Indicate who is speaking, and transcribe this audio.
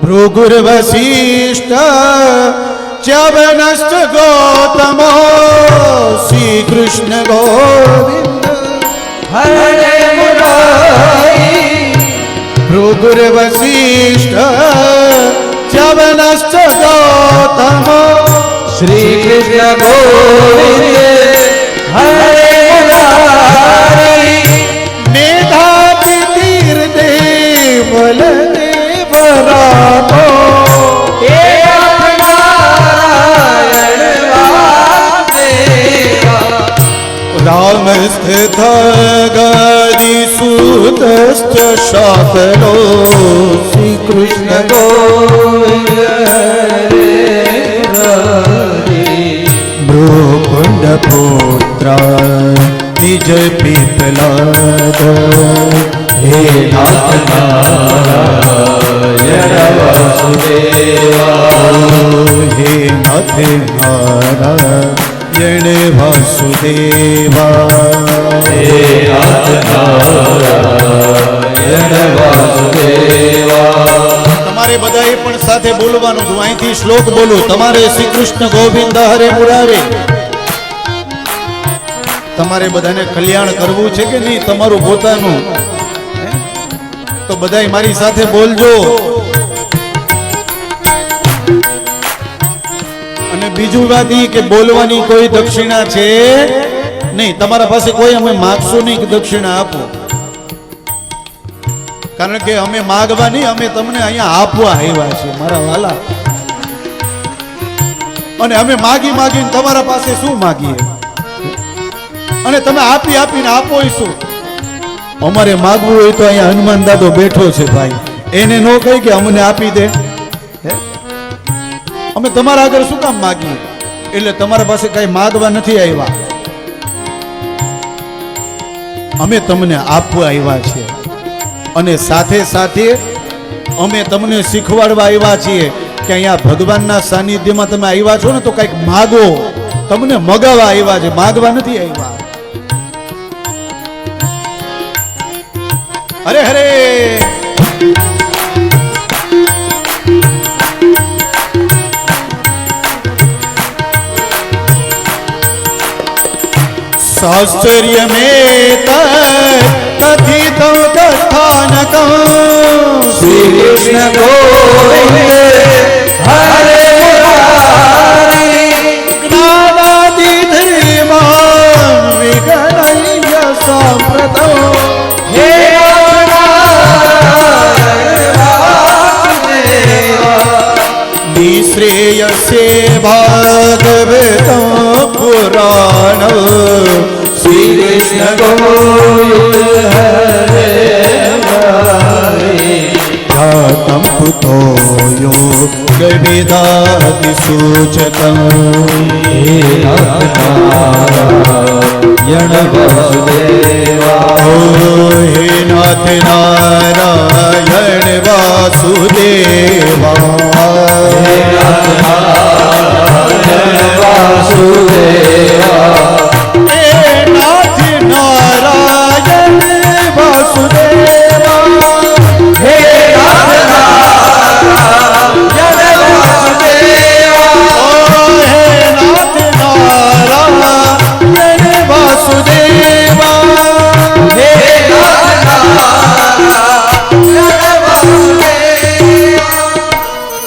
Speaker 1: भृगुर्वशिष्ठ च्यवनश्च गौतमो श्री कृष्ण गोविंद हरे मुरारी भृगुर्वशिष्ठ च्यवनश्च गौतमो श्री कृष्ण गोविंद हरे मुरारी मेधावी तीर्देव बलदेव रामो राम स्थित गदिसुतश्च शाकलो श्री कृष्ण गोविंद भ्रूकुंड पुत्र निज पिपलाद हे नाथ नारायण वासुदेवा हे नाथ नारायण वासुदेवा हे नाथ नारायण वासुदेवा તમારે બધાએ પણ સાથે બોલવાનું છું અહીંથી શ્લોક બોલું તમારે શ્રી કૃષ્ણ ગોવિંદ હરે મુરારે તમારે બધાને કલ્યાણ કરવું છે કે નહીં તમારું પોતાનું તો બધાય મારી સાથે બોલજો અને બીજું વાત એ કે બોલવાની કોઈ દક્ષિણા છે નહીં તમારા પાસે કોઈ અમે માગશું નહીં કે દક્ષિણા આપો કારણ કે અમે માગવા નહીં અમે તમને અહીંયા આપવા આવ્યા છીએ મારા વાલા અને અમે માગી માગીને તમારા પાસે શું માગીએ અને તમે આપી આપીને આપો શું અમારે માગવું હોય તો અહીંયા હનુમાન દાદો બેઠો છે ભાઈ એને ન કહી કે અમને આપી દે અમે તમારા આગળ શું કામ માગીએ એટલે તમારા પાસે કઈ માગવા નથી આવ્યા અમે તમને આપવા આવ્યા છીએ અને સાથે સાથે અમે તમને શીખવાડવા આવ્યા છીએ કે અહીંયા ભગવાનના સાનિધ્યમાં તમે આવ્યા છો ને તો કંઈક માગો તમને મગાવવા આવ્યા છે માગવા નથી આવ્યા હરે હરે शास्त्र्य में कथित कथानक श्री कृष्ण गोविंद हरे मुरारी ज्ञानादि धीमान विगणय्य सांप्रतो हे निःश्रेयसे भागवतं पुराण श्री कृष्ण गोविंद हरे मुरारी जातं पुतो योगविदाति सूचकं हे नारायण वासुदेवा हे नाथ नारायण वासुदेवा